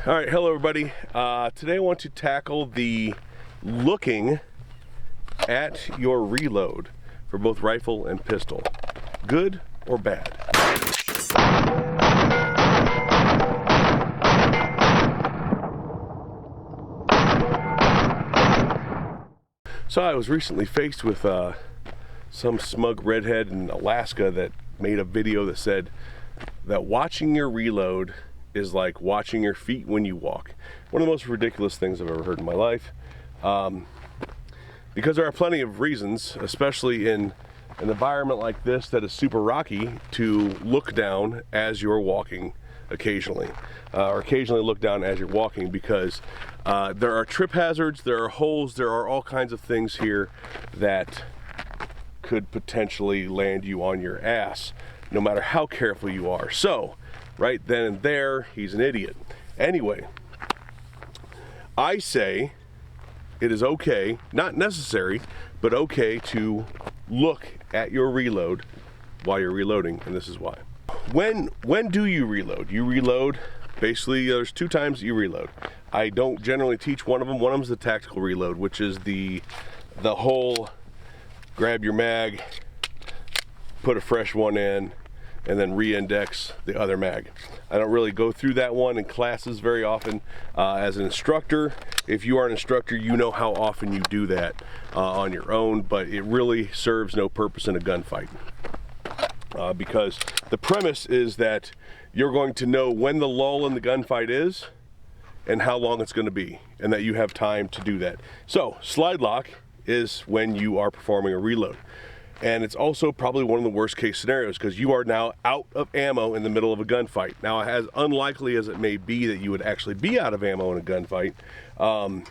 All right, hello everybody. Today I want to tackle the looking at your reload for both rifle and pistol. Good or bad? So I was recently faced with some smug redhead in Alaska that made a video that said that watching your reload is like watching your feet when you walk. One of the most ridiculous things I've ever heard in my life. Because there are plenty of reasons, especially in an environment like this that is super rocky, to look down as you're walking occasionally. Or occasionally look down as you're walking, because there are trip hazards, there are holes, there are all kinds of things here that could potentially land you on your ass, no matter how careful you are. So, right then and there, he's an idiot. Anyway, I say it is okay, not necessary, but okay to look at your reload while you're reloading, and this is why. When do you reload? You reload, basically there's two times you reload. I don't generally teach one of them. One of them is the tactical reload, which is the whole grab your mag, put a fresh one in, and then re-index the other mag. I don't really go through that one in classes very often. As an instructor, if you are an instructor, you know how often you do that on your own, but it really serves no purpose in a gunfight. Because the premise is that you're going to know when the lull in the gunfight is and how long it's going to be, and that you have time to do that. So, slide lock is when you are performing a reload. And it's also probably one of the worst case scenarios, because you are now out of ammo in the middle of a gunfight. Now, as unlikely as it may be that you would actually be out of ammo in a gunfight,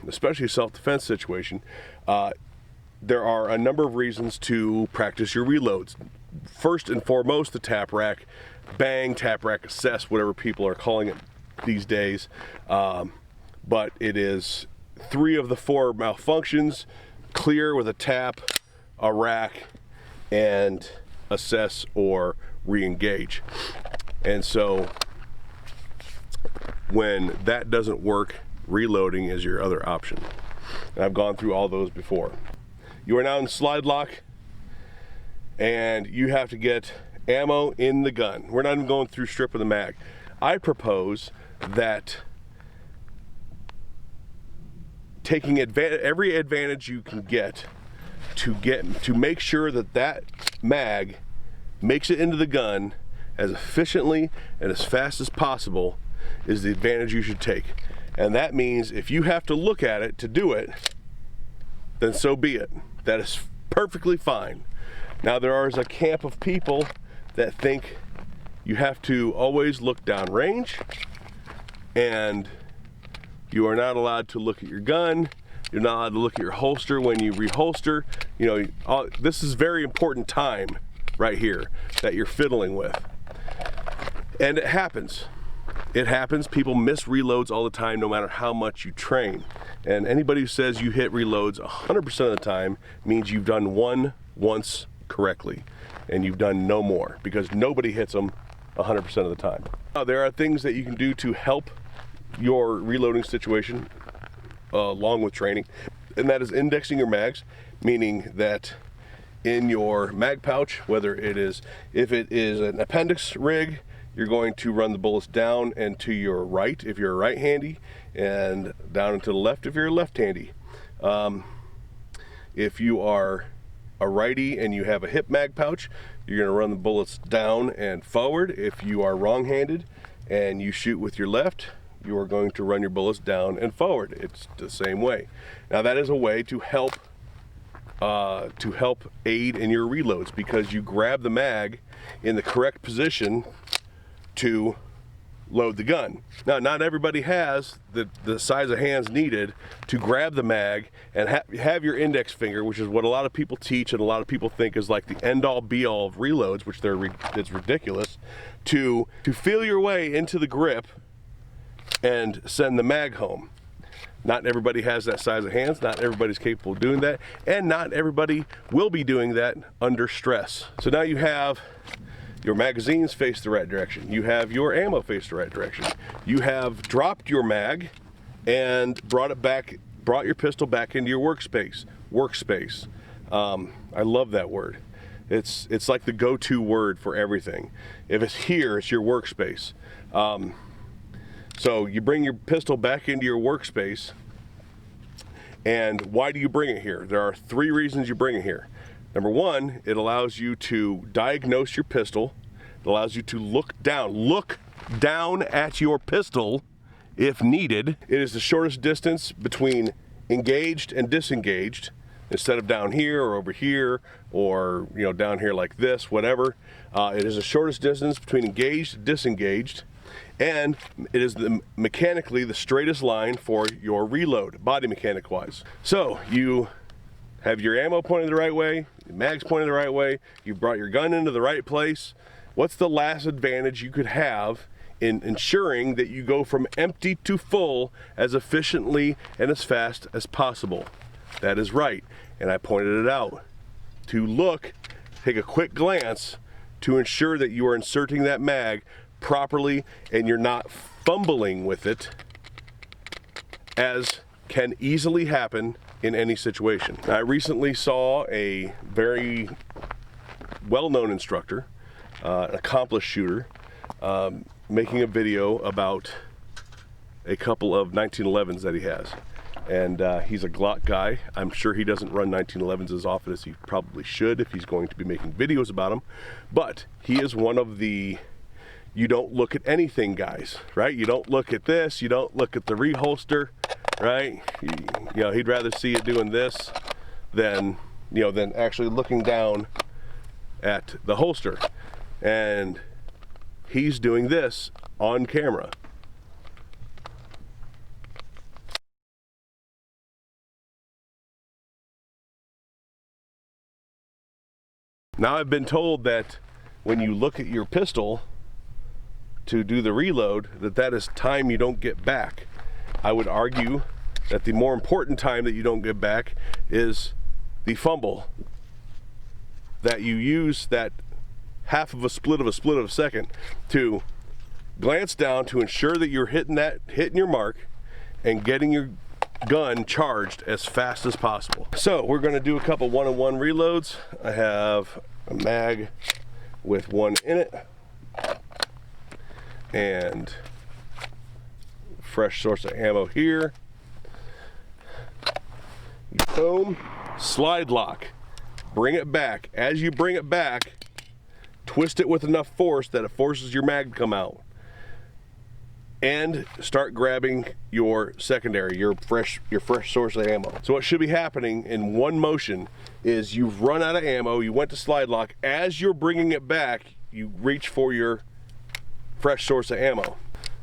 especially a self-defense situation, there are a number of reasons to practice your reloads. First and foremost, the tap rack, bang, tap rack assess, whatever people are calling it these days. But it is 3 of the 4 malfunctions: clear with a tap, a rack, and assess or re-engage. And so when that doesn't work, reloading is your other option. And I've gone through all those before. You are now in slide lock, and you have to get ammo in the gun. We're not even going through strip of the mag. I propose that taking every advantage you can get to make sure that that mag makes it into the gun as efficiently and as fast as possible is the advantage you should take. And that means if you have to look at it to do it, then so be it. That is perfectly fine. Now, there is a camp of people that think you have to always look downrange, and you are not allowed to look at your gun. You're not allowed to look at your holster when you reholster. You know, this is very important time right here that you're fiddling with. And it happens. It happens. People miss reloads all the time, no matter how much you train. And anybody who says you hit reloads 100% of the time means you've done one once correctly, and you've done no more, because nobody hits them 100% of the time. Now, there are things that you can do to help your reloading situation along with training, and that is indexing your mags, meaning that in your mag pouch, if it is an appendix rig, you're going to run the bullets down and to your right if you're a right-handy, and down and to the left if you're a left-handy. If you are a righty and you have a hip mag pouch, you're going to run the bullets down and forward. If you are wrong-handed and you shoot with your left, you are going to run your bullets down and forward. It's the same way. Now, that is a way to help aid in your reloads, because you grab the mag in the correct position to load the gun. Now, not everybody has the size of hands needed to grab the mag and have your index finger, which is what a lot of people teach and a lot of people think is like the end-all be-all of reloads, which it's ridiculous, to feel your way into the grip and send the mag home. Not everybody has that size of hands, not everybody's capable of doing that, and not everybody will be doing that under stress. So now you have your magazines face the right direction. You have your ammo face the right direction. You have dropped your mag and brought your pistol back into your workspace. I love that word. It's like the go-to word for everything. If it's here, it's your workspace. So you bring your pistol back into your workspace, and why do you bring it here? There are 3 reasons you bring it here. Number 1, it allows you to diagnose your pistol. It allows you to look down at your pistol if needed. It is the shortest distance between engaged and disengaged. Instead of down here or over here, or down here like this, whatever. It is the shortest distance between engaged and disengaged, and it is mechanically the straightest line for your reload, body mechanic wise. So you have your ammo pointed the right way, your mag's pointed the right way, you brought your gun into the right place. What's the last advantage you could have in ensuring that you go from empty to full as efficiently and as fast as possible? That is right, and I pointed it out. To take a quick glance to ensure that you are inserting that mag properly and you're not fumbling with it, as can easily happen in any situation. I recently saw a very well-known instructor, an accomplished shooter, making a video about a couple of 1911s that he has. And he's a Glock guy. I'm sure he doesn't run 1911s as often as he probably should if he's going to be making videos about them. But he is one of the you don't look at anything guys, right? You don't look at this, you don't look at the reholster, right? He'd rather see you doing this than actually looking down at the holster. And he's doing this on camera. Now I've been told that when you look at your pistol to do the reload, that is time you don't get back. I would argue that the more important time that you don't get back is the fumble. That you use that half of a split of a second to glance down to ensure that you're hitting your mark and getting your gun charged as fast as possible. So we're going to do a couple one-on-one reloads. I have a mag with 1 in it and fresh source of ammo here. Boom, slide lock, bring it back. As you bring it back, twist it with enough force that it forces your mag to come out, and start grabbing your secondary, your fresh source of ammo. So what should be happening in one motion is you've run out of ammo, you went to slide lock, as you're bringing it back, you reach for your fresh source of ammo.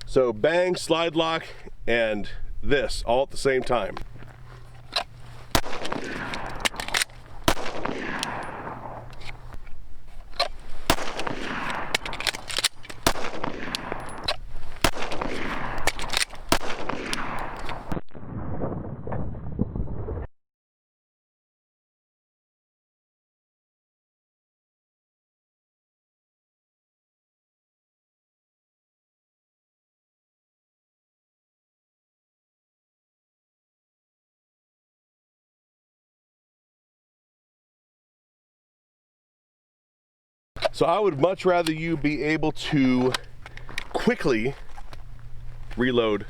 So bang, slide lock, and this all at the same time. So I would much rather you be able to quickly reload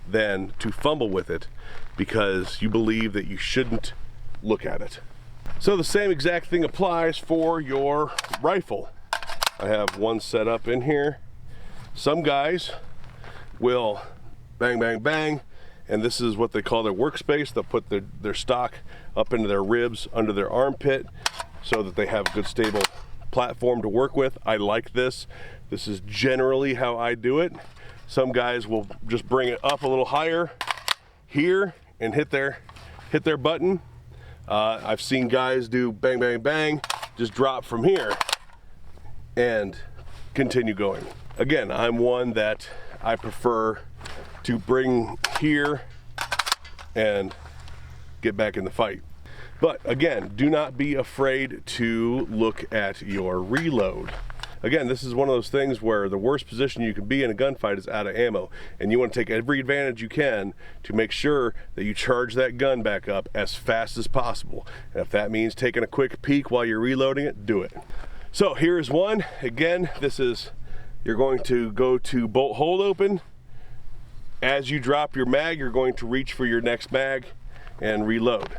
than to fumble with it because you believe that you shouldn't look at it. So the same exact thing applies for your rifle. I have one set up in here. Some guys will bang, bang, bang, and this is what they call their workspace. They'll put their stock up into their ribs under their armpit so that they have a good stable platform to work with. I like this. This is generally how I do it. Some guys will just bring it up a little higher here and hit their button. I've seen guys do bang, bang, bang, just drop from here and continue going. Again, I'm one that I prefer to bring here and get back in the fight. But again, do not be afraid to look at your reload. again, this is one of those things where the worst position you can be in a gunfight is out of ammo, and you want to take every advantage you can to make sure that you charge that gun back up as fast as possible. And if that means taking a quick peek while you're reloading it, do it. So here's one. Again, this is, you're going to go to bolt hold open. As you drop your mag, you're going to reach for your next mag and reload.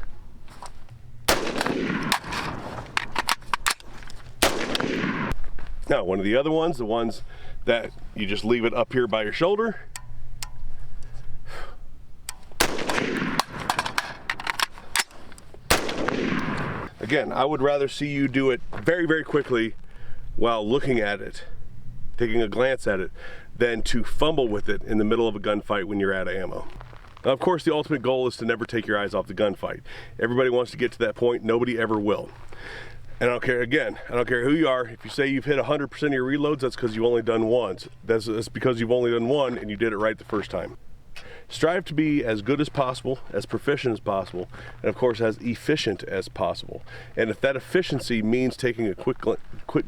Now, one of the other ones, the ones that you just leave it up here by your shoulder. Again, I would rather see you do it very, very quickly while looking at it, taking a glance at it, than to fumble with it in the middle of a gunfight when you're out of ammo. Now, of course, the ultimate goal is to never take your eyes off the gunfight. Everybody wants to get to that point. Nobody ever will. And I don't care, again, I don't care who you are. If you say you've hit 100% of your reloads, that's because you've only done one. That's because you've only done one and you did it right the first time. Strive to be as good as possible, as proficient as possible, and of course as efficient as possible. And if that efficiency means taking a quick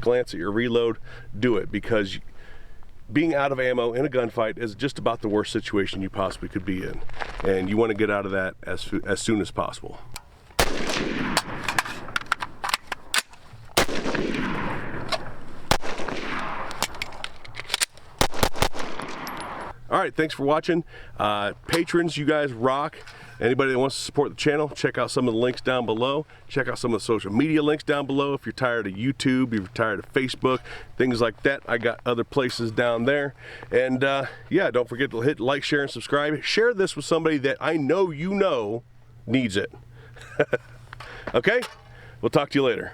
glance at your reload, do it, because being out of ammo in a gunfight is just about the worst situation you possibly could be in, and you want to get out of that as soon as possible. All right, thanks for watching. Patrons, you guys rock. Anybody that wants to support the channel, check out some of the links down below. Check out some of the social media links down below. If you're tired of YouTube, if you're tired of Facebook, things like that, I got other places down there. And yeah, don't forget to hit like, share, and subscribe. Share this with somebody that I know you know needs it. Okay, we'll talk to you later.